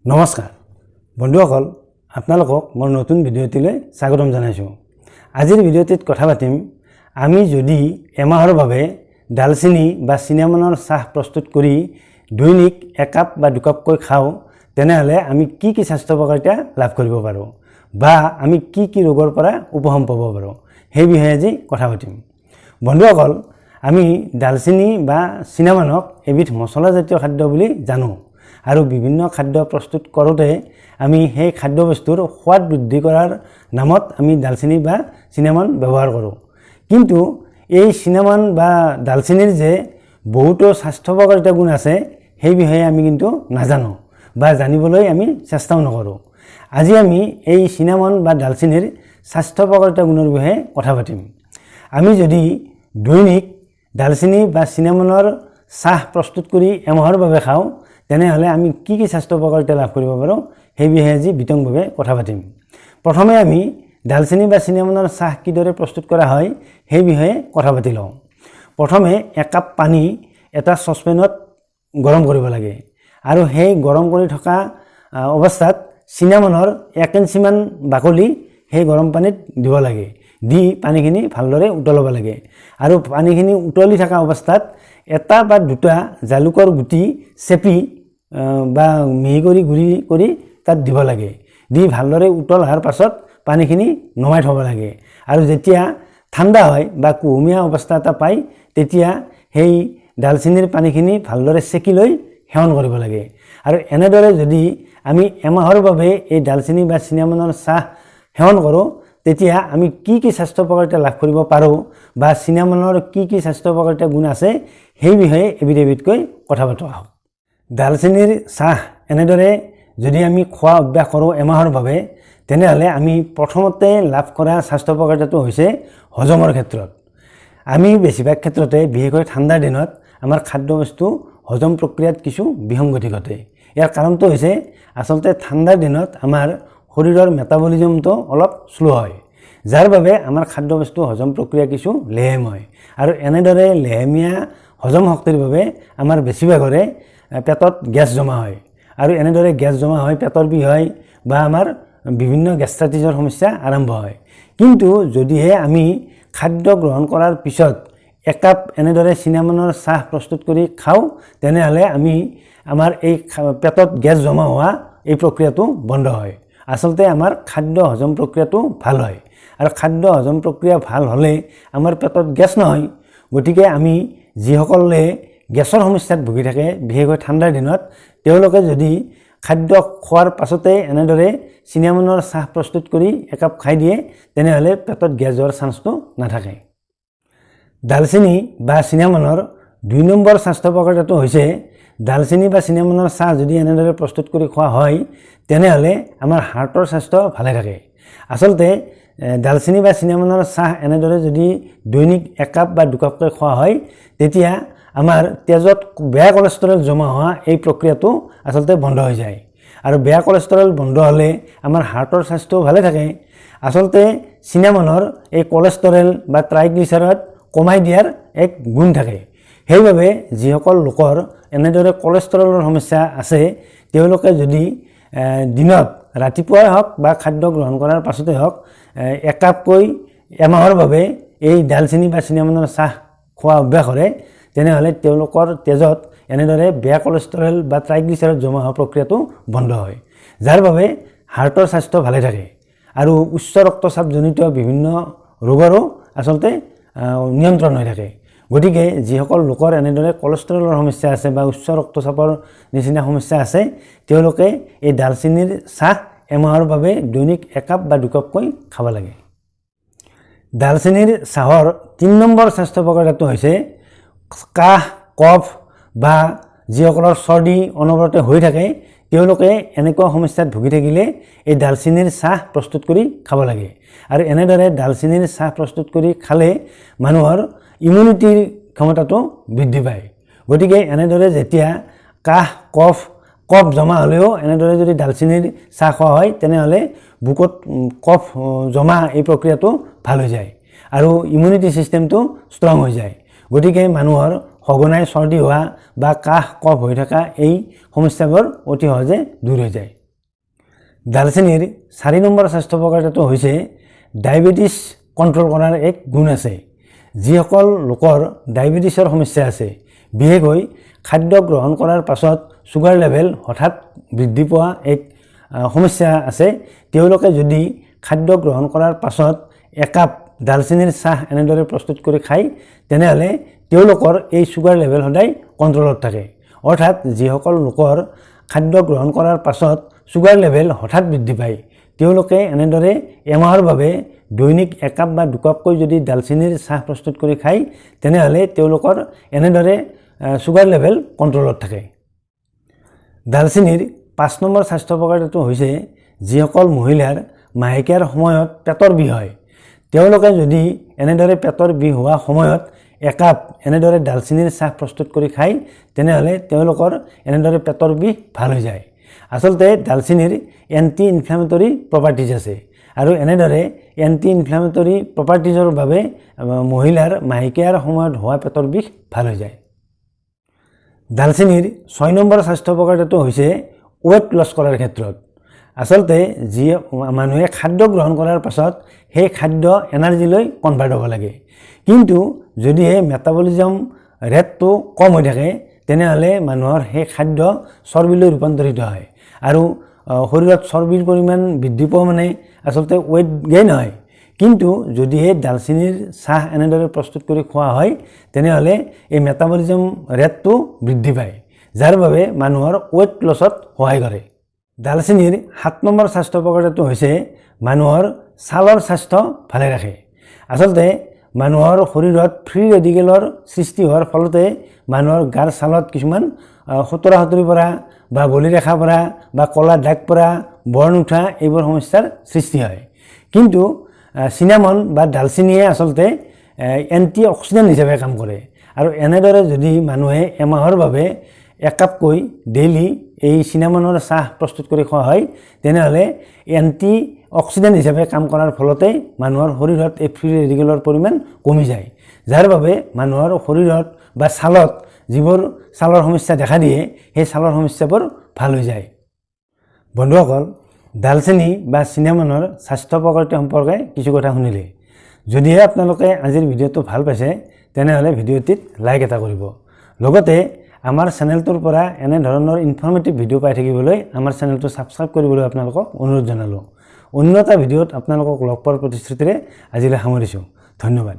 নমস্কাৰ বন্ধুসকল, আপোনালোকক মোৰ নতুন ভিডিঅ'টিলৈ স্বাগতম জনাইছোঁ। আজিৰ ভিডিঅ'টিত কথা পাতিম আমি যদি এমাহৰ বাবে ডালচেনি বা চিনামনৰ চাহ প্ৰস্তুত কৰি দৈনিক 1 কাপ বা 2 কাপকৈ খাওঁ, তেনেহ'লে আমি কি স্বাস্থ্য উপকাৰিতা লাভ কৰিব পাৰোঁ বা আমি কি ৰোগৰ পৰা উপশম পাব পাৰোঁ সেই বিষয়ে আজি কথা পাতিম। বন্ধুসকল, আমি ডালচেনি বা চিনামনক এবিধ মছলাজাতীয় খাদ্য বুলি জানো আৰু বিভিন্ন খাদ্য প্ৰস্তুত কৰোঁতে আমি সেই খাদ্যবস্তুৰ সোৱাদ বৃদ্ধি কৰাৰ নামত আমি ডালচেনি বা চিনামন ব্যৱহাৰ কৰোঁ। কিন্তু এই চিনামন বা ডালচেনিৰ যে বহুতো স্বাস্থ্য উপকাৰিতা গুণ আছে সেই বিষয়ে আমি কিন্তু নাজানো বা জানিবলৈ আমি চেষ্টাও নকৰোঁ। আজি আমি এই চিনামন বা ডালচেনিৰ স্বাস্থ্য উপকাৰিতা গুণৰ বিষয়ে কথা পাতিম। আমি যদি দৈনিক ডালচেনি বা চিনামনৰ চাহ প্ৰস্তুত কৰি এমাহৰ বাবে খাওঁ, তেনেহ'লে আমি কি স্বাস্থ্য উপকাৰিতা লাভ কৰিব পাৰোঁ সেই বিষয়ে আজি বিতংভাৱে কথা পাতিম। প্ৰথমে আমি ডালচেনি বা চিনামনৰ চাহ কিদৰে প্ৰস্তুত কৰা হয় সেই বিষয়ে কথা পাতি লওঁ। প্ৰথমে 1 কাপ পানী এটা চচপেনত গৰম কৰিব লাগে আৰু সেই গৰম কৰি থকা অৱস্থাত চিনামনৰ 1 ইঞ্চিমান বাকলি সেই গৰম পানীত দিব লাগে। দি পানীখিনি ভালদৰে উতলাব লাগে আৰু পানীখিনি উতলি থকা অৱস্থাত 1 বা 2টা জালুকৰ গুটি চেপি বা মিহি কৰি গুড়ি কৰি তাত দিব লাগে। দি ভালদৰে উতলাৰ পাছত পানীখিনি নমাই থ'ব লাগে আৰু যেতিয়া ঠাণ্ডা হয় বা কুহুমীয়া অৱস্থা এটা পায়, তেতিয়া সেই ডালচেনিৰ পানীখিনি ভালদৰে চেকি লৈ সেৱন কৰিব লাগে। আৰু এনেদৰে যদি আমি এমাহৰ বাবে এই ডালচেনি বা চিনামনৰ চাহ সেৱন কৰোঁ, তেতিয়া আমি কি স্বাস্থ্য উপকাৰিতা লাভ কৰিব পাৰোঁ বা চিনামনৰ কি স্বাস্থ্য উপকাৰিতা গুণ আছে সেই বিষয়ে এবিধকৈ কথা পাতোঁ আহক। ডালচেনিৰ চাহ এনেদৰে যদি আমি খোৱা অভ্যাস কৰোঁ এমাহৰ বাবে, তেনেহ'লে আমি প্ৰথমতে লাভ কৰা স্বাস্থ্য উপকাৰিতাটো হৈছে হজমৰ ক্ষেত্ৰত। আমি বেছিভাগ ক্ষেত্ৰতে বিশেষকৈ ঠাণ্ডাৰ দিনত আমাৰ খাদ্যবস্তু হজম প্ৰক্ৰিয়াত কিছু বিসংগতি ঘটে। ইয়াৰ কাৰণটো হৈছে আচলতে ঠাণ্ডাৰ দিনত আমাৰ শৰীৰৰ মেটাবলিজমটো অলপ শ্ল' হয়, যাৰ বাবে আমাৰ খাদ্যবস্তু হজম প্ৰক্ৰিয়া কিছু লেহেম হয় আৰু এনেদৰে লেহেমীয়া হজম শক্তিৰ বাবে আমাৰ বেছিভাগৰে পেটত গেছ জমা হয় আৰু এনেদৰে গেছ জমা হয়, পেটৰ বিষ হয় বা আমাৰ বিভিন্ন গেষ্ট্ৰাইটিছৰ সমস্যা আৰম্ভ হয়। কিন্তু যদিহে আমি খাদ্য গ্ৰহণ কৰাৰ পিছত 1 কাপ এনেদৰে চিনামনৰ চাহ প্ৰস্তুত কৰি খাওঁ, তেনেহ'লে আমাৰ এই পেটত গেছ জমা হোৱা এই প্ৰক্ৰিয়াটো বন্ধ হয়। আচলতে আমাৰ খাদ্য হজম প্ৰক্ৰিয়াটো ভাল হয় আৰু খাদ্য হজম প্ৰক্ৰিয়া ভাল হ'লে আমাৰ পেটত গেছ নহয়। গতিকে আমি যিসকলে গেছৰ সমস্যাত ভুগি থাকে, বিশেষকৈ ঠাণ্ডাৰ দিনত, তেওঁলোকে যদি খাদ্য খোৱাৰ পাছতে এনেদৰে চিনামনৰ চাহ প্ৰস্তুত কৰি 1 কাপ খাই দিয়ে, তেনেহ'লে পেটত গেছ হোৱাৰ চান্সটো নাথাকে। ডালচেনি বা চিনামনৰ 2 নম্বৰ স্বাস্থ্য উপকাৰিতাটো হৈছে ডালচেনি বা চিনামনৰ চাহ যদি এনেদৰে প্ৰস্তুত কৰি খোৱা হয়, তেনেহ'লে আমাৰ হাৰ্টৰ স্বাস্থ্য ভালে থাকে। আচলতে ডালচেনি বা চিনামনৰ চাহ এনেদৰে যদি দৈনিক 1 কাপ বা 2 কাপকৈ খোৱা হয়, তেতিয়া আমাৰ তেজত বেয়া কলেষ্ট্ৰল জমা হোৱা এই প্ৰক্ৰিয়াটো আচলতে বন্ধ হৈ যায় আৰু বেয়া কলেষ্ট্ৰল বন্ধ হ'লে আমাৰ হাৰ্টৰ স্বাস্থ্য ভালে থাকে। আচলতে চিনামনৰ এই কলেষ্ট্ৰল বা ট্ৰাইগ্লিচাৰাইড কমাই দিয়াৰ এক গুণ থাকে। সেইবাবে যিসকল লোকৰ এনেদৰে কলেষ্ট্ৰলৰ সমস্যা আছে, তেওঁলোকে যদি দিনত ৰাতিপুৱাই হওক বা খাদ্য গ্ৰহণ কৰাৰ পাছতে হওক 1 কাপকৈ এমাহৰ বাবে এই ডালচেনি বা চিনামনৰ চাহ খোৱা অভ্যাস কৰে, তেনেহ'লে তেওঁলোকৰ তেজত এনেদৰে বেয়া কলেষ্ট্ৰল বা ট্ৰাইগ্লিচাৰাইড জমা হোৱা প্ৰক্ৰিয়াটো বন্ধ হয়, যাৰ বাবে হাৰ্টৰ স্বাস্থ্য ভালে থাকে আৰু উচ্চ ৰক্তচাপজনিত বিভিন্ন ৰোগৰো আচলতে নিয়ন্ত্ৰণ হৈ থাকে। গতিকে যিসকল লোকৰ এনেদৰে কলেষ্ট্ৰলৰ সমস্যা আছে বা উচ্চ ৰক্তচাপৰ নিচিনা সমস্যা আছে, তেওঁলোকে এই ডালচেনিৰ চাহ এমাহৰ বাবে দৈনিক 1 কাপ বা 2 কাপকৈ খাব লাগে। ডালচেনিৰ চাহৰ 3 নম্বৰ স্বাস্থ্য উপকাৰিতাটো হৈছে কাহ, কফ বা যিসকলৰ চৰ্দি অনবৰতে হৈ থাকে, তেওঁলোকে এনেকুৱা সমস্যাত ভুগি থাকিলে এই ডালচেনিৰ চাহ প্ৰস্তুত কৰি খাব লাগে। আৰু এনেদৰে ডালচেনিৰ চাহ প্ৰস্তুত কৰি খালে মানুহৰ ইমিউনিটিৰ ক্ষমতাটো বৃদ্ধি পায়। গতিকে এনেদৰে যেতিয়া কাহ, কফ জমা হ'লেও এনেদৰে যদি ডালচেনিৰ চাহ খোৱা হয়, তেনেহ'লে বুকুত কফ জমা এই প্ৰক্ৰিয়াটো ভাল হৈ যায় আৰু ইমিউনিটি ছিষ্টেমটো ষ্ট্ৰং হৈ যায়। গতিকে মানুহৰ সঘনাই চৰ্দি হোৱা বা কাহ কফ হৈ থকা এই সমস্যাবোৰ অতি সহজে দূৰ হৈ যায়। ডালচেনিৰ 4 নম্বৰ স্বাস্থ্য উপকাৰিতাটো হৈছে ডায়েবেটিছ কণ্ট্ৰল কৰাৰ এক গুণ আছে। যিসকল লোকৰ ডায়েবেটিছৰ সমস্যা আছে, বিশেষকৈ খাদ্য গ্ৰহণ কৰাৰ পাছত ছুগাৰ লেভেল হঠাৎ বৃদ্ধি পোৱা এক সমস্যা আছে, তেওঁলোকে যদি খাদ্য গ্ৰহণ কৰাৰ পাছত একাপ ডালচেনিৰ চাহ এনেদৰে প্ৰস্তুত কৰি খায়, তেনেহ'লে তেওঁলোকৰ এই ছুগাৰ লেভেল সদায় কণ্ট্ৰলত থাকে। অৰ্থাৎ যিসকল লোকৰ খাদ্য গ্ৰহণ কৰাৰ পাছত ছুগাৰ লেভেল হঠাৎ বৃদ্ধি পায়, তেওঁলোকে এনেদৰে এমাহৰ বাবে দৈনিক একাপ বা দুকাপকৈ যদি ডালচেনিৰ চাহ প্ৰস্তুত কৰি খায়, তেনেহ'লে তেওঁলোকৰ এনেদৰে ছুগাৰ লেভেল কণ্ট্ৰলত থাকে। ডালচেনিৰ 5 নম্বৰ স্বাস্থ্য উপকাৰিতাটো হৈছে যিসকল মহিলাৰ মাহেকীয়াৰ সময়ত পেটৰ বিষ হয়, তেওঁলোকে যদি এনেদৰে পেটৰ বিষ হোৱা সময়ত একাপ এনেদৰে ডালচেনিৰ চাহ প্ৰস্তুত কৰি খায়, তেনেহ'লে তেওঁলোকৰ এনেদৰে পেটৰ বিষ ভাল হৈ যায়। আচলতে ডালচেনিৰ এণ্টি ইনফ্লেমেটৰী প্ৰপাৰ্টিজ আছে আৰু এনেদৰে এণ্টি ইনফ্লেমেটৰী প্ৰপাৰ্টিজৰ বাবে মহিলাৰ মাহেকীয়াৰ সময়ত হোৱা পেটৰ বিষ ভাল হৈ যায়। ডালচেনিৰ 6 নম্বৰ স্বাস্থ্য উপকাৰিতাটো হৈছে ৱেট লছ কৰাৰ ক্ষেত্ৰত। আচলতে যি মানুহে খাদ্য গ্ৰহণ কৰাৰ পাছত সেই খাদ্য এনাৰ্জিলৈ কনভাৰ্ট হ'ব লাগে, কিন্তু যদিহে মেটাবলিজম ৰেটটো কম হৈ থাকে, তেনেহ'লে মানুহৰ সেই খাদ্য চৰ্বিলৈ ৰূপান্তৰিত হয় আৰু শৰীৰত চৰ্বিৰ পৰিমাণ বৃদ্ধি পোৱা মানে আচলতে ৱেট গেইন হয়। কিন্তু যদিহে ডালচেনিৰ চাহ এনেদৰে প্ৰস্তুত কৰি খোৱা হয়, তেনেহ'লে এই মেটাবলিজম ৰেটটো বৃদ্ধি পায়, যাৰ বাবে মানুহৰ ৱেট লছত সহায় কৰে। ডালচেনিৰ 7 নম্বৰ স্বাস্থ্য উপকাৰিতাটো হৈছে মানুহৰ ছালৰ স্বাস্থ্য ভালে ৰাখে। আচলতে মানুহৰ শৰীৰত ফ্ৰী ৰেডিকেলৰ সৃষ্টি হোৱাৰ ফলতে মানুহৰ গাৰ ছালত কিছুমান সুতৰা-সুতৰি পৰা বা বলিৰেখা পৰা বা ক'লা দাগ পৰা, বৰ্ণ উঠা এইবোৰ সমস্যাৰ সৃষ্টি হয়। কিন্তু চিনামন বা ডালচেনিয়ে আচলতে এণ্টি অক্সিডেণ্ট হিচাপে কাম কৰে আৰু এনেদৰে যদি মানুহে এমাহৰ বাবে একাপকৈ ডেইলি এই চিনামনৰ চাহ প্ৰস্তুত কৰি খোৱা হয়, তেনেহ'লে এণ্টি অক্সিডেণ্ট হিচাপে কাম কৰাৰ ফলতে মানুহৰ শৰীৰত এই ফ্ৰী ৰেডিকেলৰ পৰিমাণ কমি যায়, যাৰ বাবে মানুহৰ শৰীৰত বা ছালত যিবোৰ ছালৰ সমস্যা দেখা দিয়ে, সেই ছালৰ সমস্যাবোৰ ভাল হৈ যায়। বন্ধুসকল, ডালচেনি বা চিনামনৰ স্বাস্থ্য উপকাৰিতা সম্পৰ্কে কিছু কথা শুনিলে। যদিহে আপোনালোকে আজিৰ ভিডিঅ'টো ভাল পাইছে, তেনেহ'লে ভিডিঅ'টিত লাইক এটা কৰিব। লগতে আমাৰ চেনেলটোৰ পৰা এনে ধৰণৰ ইনফৰ্মেটিভ ভিডিঅ' পাই থাকিবলৈ আমাৰ চেনেলটো ছাবস্ক্ৰাইব কৰিবলৈ আপোনালোকক অনুৰোধ জনালোঁ। অন্য এটা ভিডিঅ'ত আপোনালোকক লগ পোৱাৰ প্ৰতিশ্ৰুতিৰে আজিলৈ সামৰিছোঁ। ধন্যবাদ।